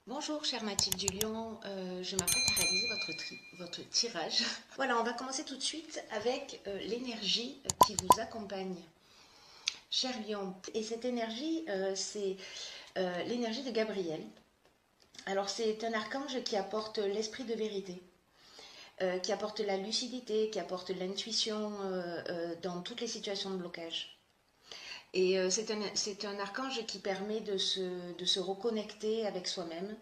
Bonjour chère Mathilde du Lion, je m'apprête à réaliser votre tirage. Voilà, on va commencer tout de suite avec l'énergie qui vous accompagne. Cher Lion, et cette énergie, c'est l'énergie de Gabriel. Alors c'est un archange qui apporte l'esprit de vérité, qui apporte la lucidité, qui apporte l'intuition dans toutes les situations de blocage. Et c'est un archange qui permet de se reconnecter avec soi-même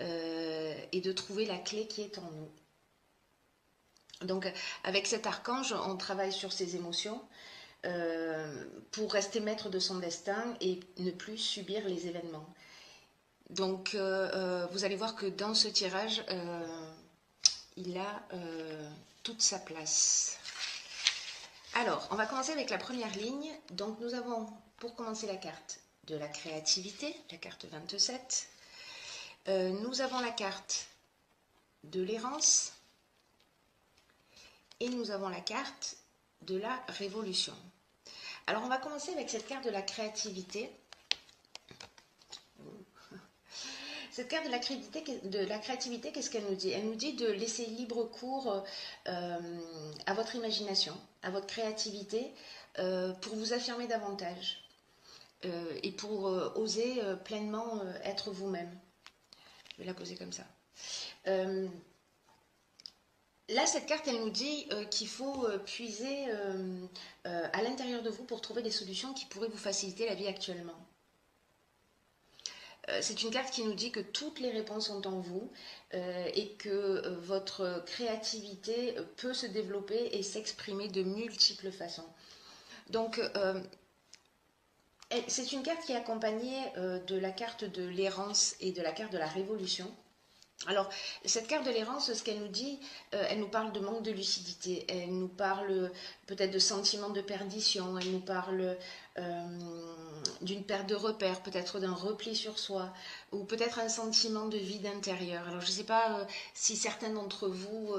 et de trouver la clé qui est en nous. Donc avec cet archange, on travaille sur ses émotions pour rester maître de son destin et ne plus subir les événements. Donc vous allez voir que dans ce tirage, il a toute sa place. Alors, on va commencer avec la première ligne. Donc nous avons, pour commencer, la carte de la créativité, la carte 27. Nous avons la carte de l'errance et nous avons la carte de la révolution. Alors on va commencer avec cette carte de la créativité. Cette carte de la créativité, qu'est-ce qu'elle nous dit? Elle nous dit de laisser libre cours à votre imagination, à votre créativité, pour vous affirmer davantage et pour oser pleinement être vous-même. Je vais la poser comme ça. Là, cette carte, elle nous dit qu'il faut puiser à l'intérieur de vous pour trouver des solutions qui pourraient vous faciliter la vie actuellement. C'est une carte qui nous dit que toutes les réponses sont en vous et que votre créativité peut se développer et s'exprimer de multiples façons. Donc, c'est une carte qui est accompagnée de la carte de l'errance et de la carte de la révolution. Alors, cette carte de l'errance, ce qu'elle nous dit, elle nous parle de manque de lucidité, elle nous parle peut-être de sentiment de perdition, elle nous parle d'une perte de repères, peut-être d'un repli sur soi, ou peut-être un sentiment de vide intérieur. Alors, je ne sais pas si certains d'entre vous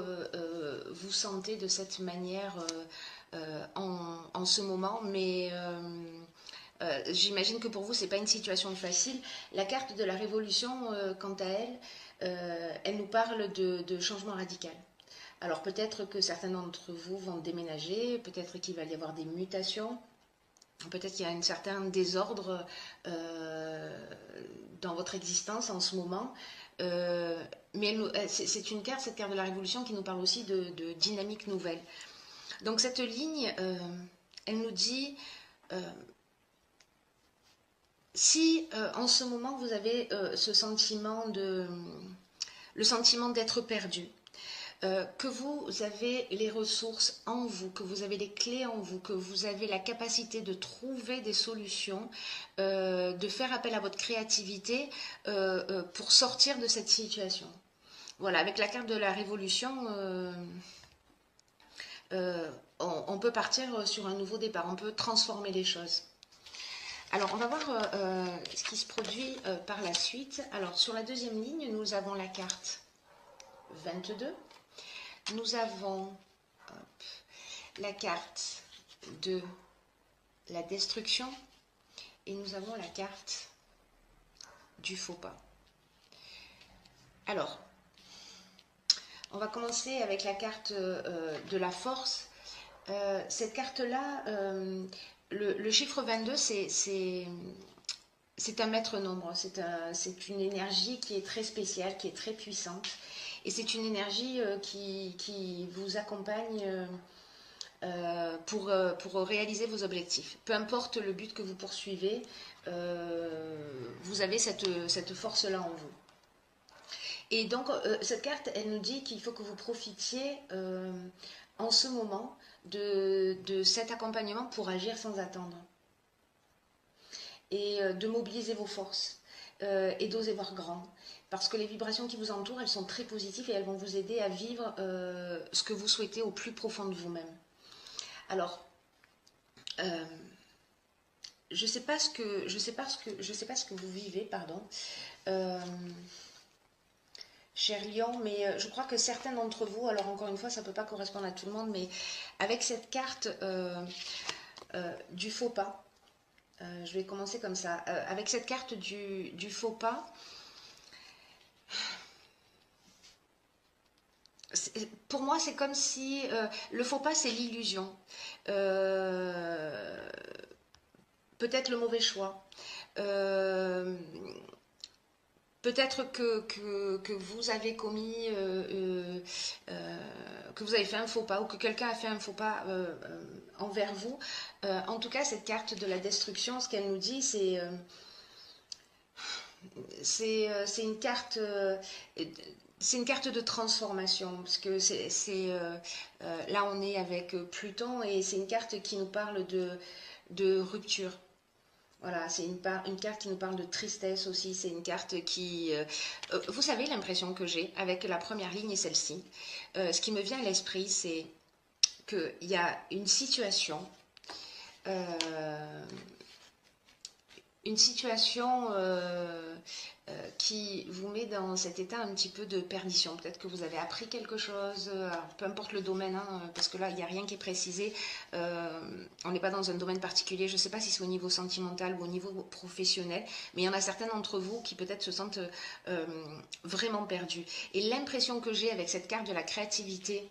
vous sentez de cette manière en ce moment, mais j'imagine que pour vous, ce n'est pas une situation facile. La carte de la révolution, quant à elle, elle nous parle de changement radical. Alors peut-être que certains d'entre vous vont déménager, peut-être qu'il va y avoir des mutations, peut-être qu'il y a un certain désordre dans votre existence en ce moment. Mais c'est une carte, cette carte de la révolution, qui nous parle aussi de dynamique nouvelle. Donc cette ligne, elle nous dit... si en ce moment vous avez ce sentiment le sentiment d'être perdu, que vous avez les ressources en vous, que vous avez les clés en vous, que vous avez la capacité de trouver des solutions, de faire appel à votre créativité pour sortir de cette situation. Voilà, avec la carte de la révolution, on peut partir sur un nouveau départ, on peut transformer les choses. Alors, on va voir ce qui se produit par la suite. Alors, sur la deuxième ligne, nous avons la carte 22. Nous avons la carte de la destruction et nous avons la carte du faux pas. Alors, on va commencer avec la carte de la force. Cette carte-là, le chiffre 22, c'est un maître nombre, c'est une énergie qui est très spéciale, qui est très puissante. Et c'est une énergie qui vous accompagne pour réaliser vos objectifs. Peu importe le but que vous poursuivez, vous avez cette force-là en vous. Et donc, cette carte, elle nous dit qu'il faut que vous profitiez en ce moment de cet accompagnement pour agir sans attendre. Et de mobiliser vos forces et d'oser voir grand. Parce que les vibrations qui vous entourent, elles sont très positives et elles vont vous aider à vivre ce que vous souhaitez au plus profond de vous-même. Alors, je ne sais pas ce que vous vivez, pardon, cher Lion, mais je crois que certains d'entre vous, alors encore une fois, ça ne peut pas correspondre à tout le monde, mais avec cette carte du faux pas, je vais commencer comme ça. Avec cette carte du faux pas, Pour moi, c'est comme si le faux pas, c'est l'illusion. Euh, Peut-être le mauvais choix. Euh, Peut-être que vous avez commis, que vous avez fait un faux pas ou que quelqu'un a fait un faux pas envers vous. En tout cas, cette carte de la destruction, ce qu'elle nous dit, c'est une carte. C'est une carte de transformation, parce que là on est avec Pluton et c'est une carte qui nous parle de rupture. Voilà, c'est une carte qui nous parle de tristesse aussi. C'est une carte qui... vous savez l'impression que j'ai avec la première ligne et celle-ci. Ce qui me vient à l'esprit, c'est qu'il y a euh, une situation qui vous met dans cet état un petit peu de perdition. Peut-être que vous avez appris quelque chose, alors, peu importe le domaine, hein, parce que là, il n'y a rien qui est précisé. On n'est pas dans un domaine particulier. Je ne sais pas si c'est au niveau sentimental ou au niveau professionnel, mais il y en a certains d'entre vous qui peut-être se sentent vraiment perdus. Et l'impression que j'ai avec cette carte de la créativité,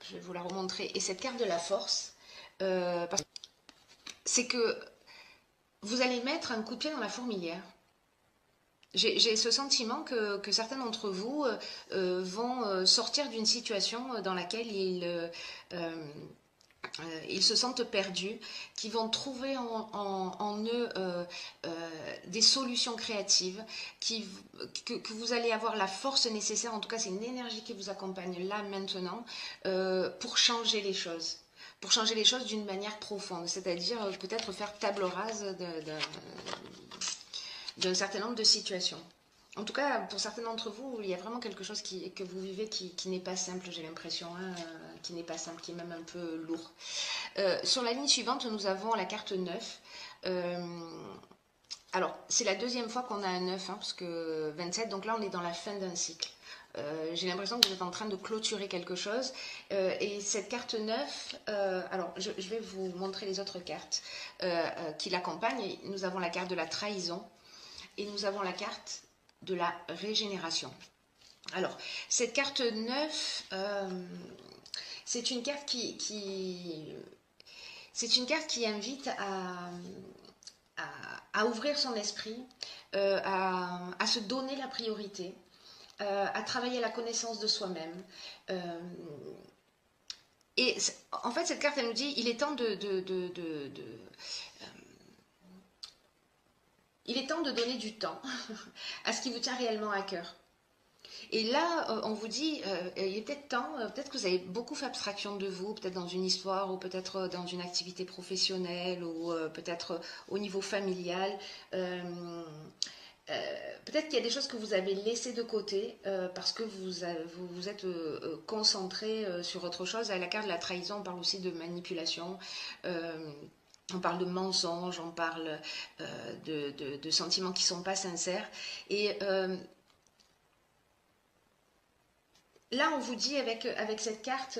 je vais vous la remontrer, et cette carte de la force, c'est que vous allez mettre un coup de pied dans la fourmilière. J'ai ce sentiment que certains d'entre vous vont sortir d'une situation dans laquelle ils se sentent perdus, qui vont trouver en eux des solutions créatives, que vous allez avoir la force nécessaire, en tout cas c'est une énergie qui vous accompagne là maintenant, pour changer les choses. Pour changer les choses d'une manière profonde, c'est-à-dire peut-être faire table rase d'un certain nombre de situations. En tout cas, pour certains d'entre vous, il y a vraiment quelque chose que vous vivez qui n'est pas simple, j'ai l'impression, hein, qui n'est pas simple, qui est même un peu lourd. Sur la ligne suivante, nous avons la carte 9. Alors, c'est la deuxième fois qu'on a un 9, hein, parce que 27, donc là, on est dans la fin d'un cycle. J'ai l'impression que vous êtes en train de clôturer quelque chose. Et cette carte 9, alors je vais vous montrer les autres cartes qui l'accompagnent. Nous avons la carte de la trahison et nous avons la carte de la régénération. Alors, cette carte 9, c'est une carte c'est une carte qui invite à ouvrir son esprit, à se donner la priorité, à travailler la connaissance de soi-même. Et en fait, cette carte, elle nous dit, il est temps il est temps de donner du temps à ce qui vous tient réellement à cœur. Et là, on vous dit, il est peut-être temps, peut-être que vous avez beaucoup fait abstraction de vous, peut-être dans une histoire, ou peut-être dans une activité professionnelle, ou peut-être au niveau familial. Peut-être qu'il y a des choses que vous avez laissées de côté parce que vous êtes concentré sur autre chose. À la carte de la trahison, on parle aussi de manipulation. On parle de mensonges, on parle de sentiments qui ne sont pas sincères. Et là, on vous dit avec cette carte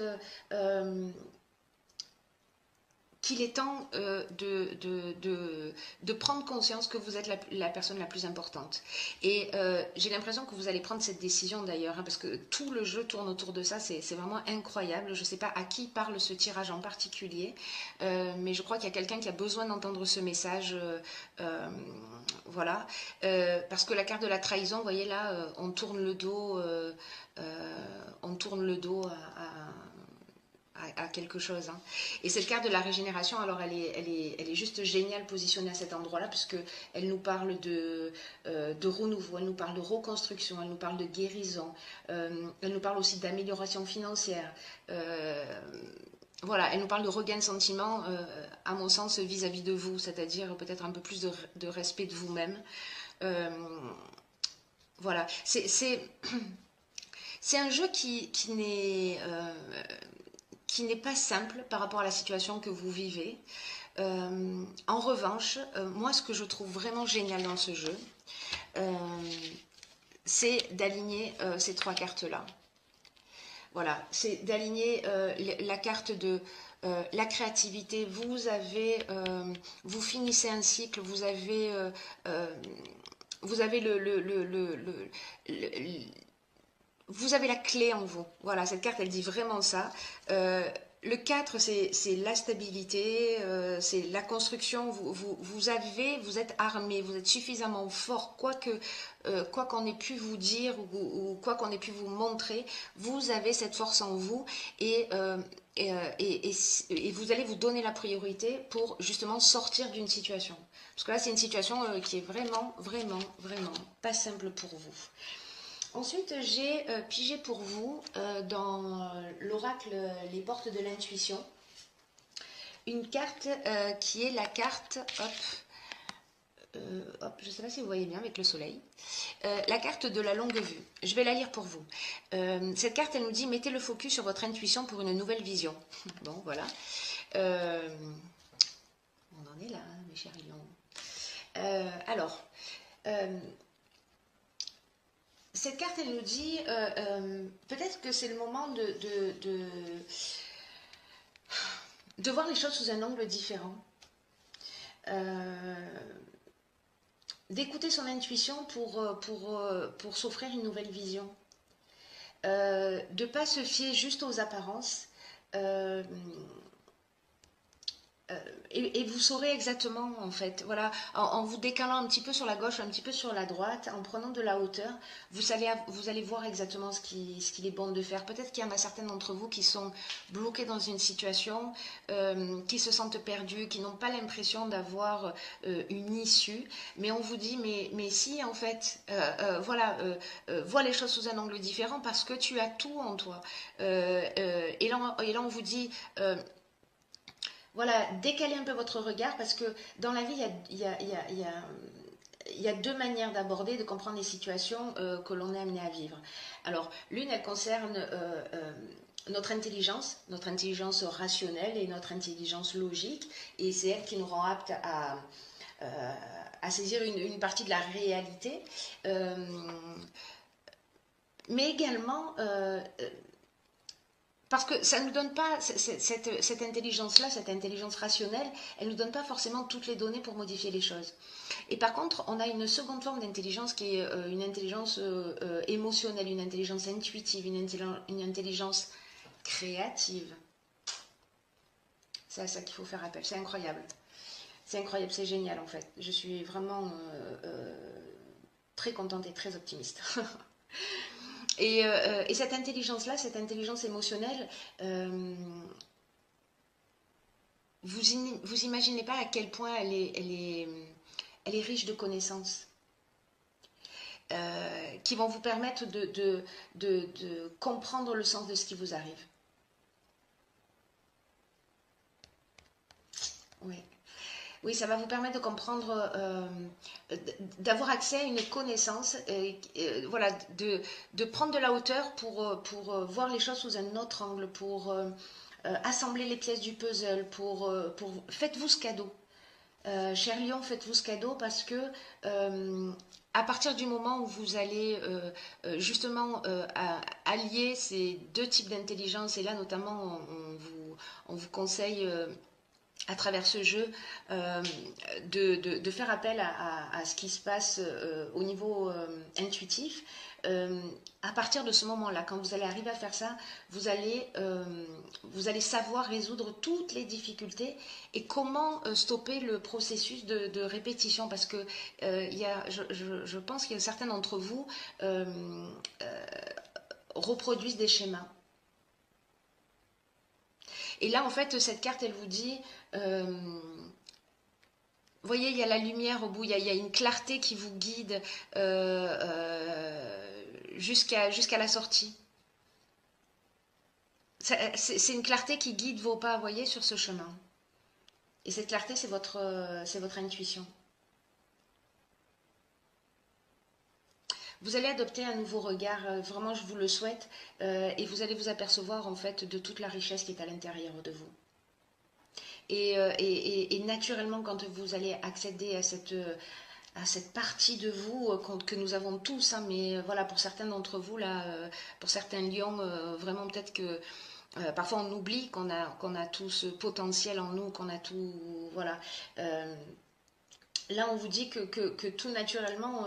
qu'il est temps de prendre conscience que vous êtes la personne la plus importante. Et j'ai l'impression que vous allez prendre cette décision d'ailleurs, hein, parce que tout le jeu tourne autour de ça, c'est vraiment incroyable. Je ne sais pas à qui parle ce tirage en particulier, mais je crois qu'il y a quelqu'un qui a besoin d'entendre ce message. Voilà, parce que la carte de la trahison, vous voyez là, on tourne le dos, à quelque chose. Hein. Et cette carte de la régénération, alors elle est juste géniale positionnée à cet endroit-là, puisque elle nous parle de renouveau, elle nous parle de reconstruction, elle nous parle de guérison, elle nous parle aussi d'amélioration financière. Voilà, elle nous parle de regain de sentiment, à mon sens, vis-à-vis de vous, c'est-à-dire peut-être un peu plus de respect de vous-même. Voilà, c'est un jeu qui n'est pas simple par rapport à la situation que vous vivez. En revanche, moi, ce que je trouve vraiment génial dans ce jeu, c'est d'aligner ces trois cartes-là. Voilà, c'est d'aligner la carte de la créativité. Vous finissez un cycle, vous avez le vous avez la clé en vous. Voilà, cette carte, elle dit vraiment ça. Le 4, c'est la stabilité, c'est la construction. Vous êtes armé, vous êtes suffisamment fort, quoi qu'on ait pu vous dire ou quoi qu'on ait pu vous montrer, vous avez cette force en vous et vous allez vous donner la priorité pour justement sortir d'une situation. Parce que là, c'est une situation qui est vraiment, vraiment, vraiment pas simple pour vous. Ensuite, j'ai pigé pour vous dans l'oracle Les portes de l'intuition une carte qui est la carte, je ne sais pas si vous voyez bien avec le soleil, la carte de la longue vue. Je vais la lire pour vous. Cette carte, elle nous dit mettez le focus sur votre intuition pour une nouvelle vision. Bon, voilà. On en est là, hein, mes chers lions. Alors, cette carte, elle nous dit peut-être que c'est le moment de voir les choses sous un angle différent. D'écouter son intuition pour s'offrir une nouvelle vision. De ne pas se fier juste aux apparences. Et vous saurez exactement, en fait, voilà, en vous décalant un petit peu sur la gauche, un petit peu sur la droite, en prenant de la hauteur, vous allez voir exactement ce qu'il est bon de faire. Peut-être qu'il y en a certains d'entre vous qui sont bloqués dans une situation, qui se sentent perdus, qui n'ont pas l'impression d'avoir une issue, mais on vous dit, mais si, en fait, vois les choses sous un angle différent parce que tu as tout en toi. Et là, on vous dit... voilà, décalez un peu votre regard parce que dans la vie, il y a deux manières d'aborder, de comprendre les situations que l'on est amené à vivre. Alors, l'une, elle concerne notre intelligence rationnelle et notre intelligence logique, et c'est elle qui nous rend aptes à saisir une partie de la réalité. Mais également... parce que ça ne nous donne pas, cette intelligence-là, cette intelligence rationnelle, elle ne nous donne pas forcément toutes les données pour modifier les choses. Et par contre, on a une seconde forme d'intelligence qui est une intelligence émotionnelle, une intelligence intuitive, une intelligence créative. C'est à ça qu'il faut faire appel. C'est incroyable. C'est incroyable, c'est génial en fait. Je suis vraiment très contente et très optimiste. Et cette intelligence-là, cette intelligence émotionnelle, vous imaginez pas à quel point elle est riche de connaissances qui vont vous permettre de comprendre le sens de ce qui vous arrive. Oui. Oui, ça va vous permettre de comprendre, d'avoir accès à une connaissance, voilà, de prendre de la hauteur pour voir les choses sous un autre angle, pour assembler les pièces du puzzle, faites-vous ce cadeau. Cher Lion, faites-vous ce cadeau parce que à partir du moment où vous allez justement allier ces deux types d'intelligence, et là notamment on vous conseille à travers ce jeu, de faire appel à ce qui se passe au niveau intuitif. À partir de ce moment-là, quand vous allez arriver à faire ça, vous allez savoir résoudre toutes les difficultés et comment stopper le processus de répétition. Parce que je pense qu'il y a certains d'entre vous reproduisent des schémas. Et là, en fait, cette carte, elle vous dit, voyez, il y a la lumière au bout, il y a une clarté qui vous guide jusqu'à la sortie. C'est une clarté qui guide vos pas, voyez, sur ce chemin. Et cette clarté, c'est votre intuition. Vous allez adopter un nouveau regard, vraiment je vous le souhaite, et vous allez vous apercevoir en fait de toute la richesse qui est à l'intérieur de vous. Et naturellement, quand vous allez accéder à cette partie de vous que nous avons tous, hein, mais voilà, pour certains d'entre vous, là, pour certains lions, vraiment peut-être que parfois on oublie qu'on a tout ce potentiel en nous, qu'on a tout, voilà. Là, on vous dit que tout naturellement,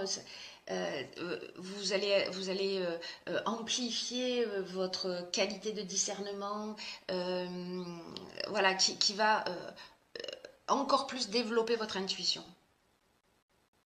amplifier votre qualité de discernement, voilà, qui va encore plus développer votre intuition.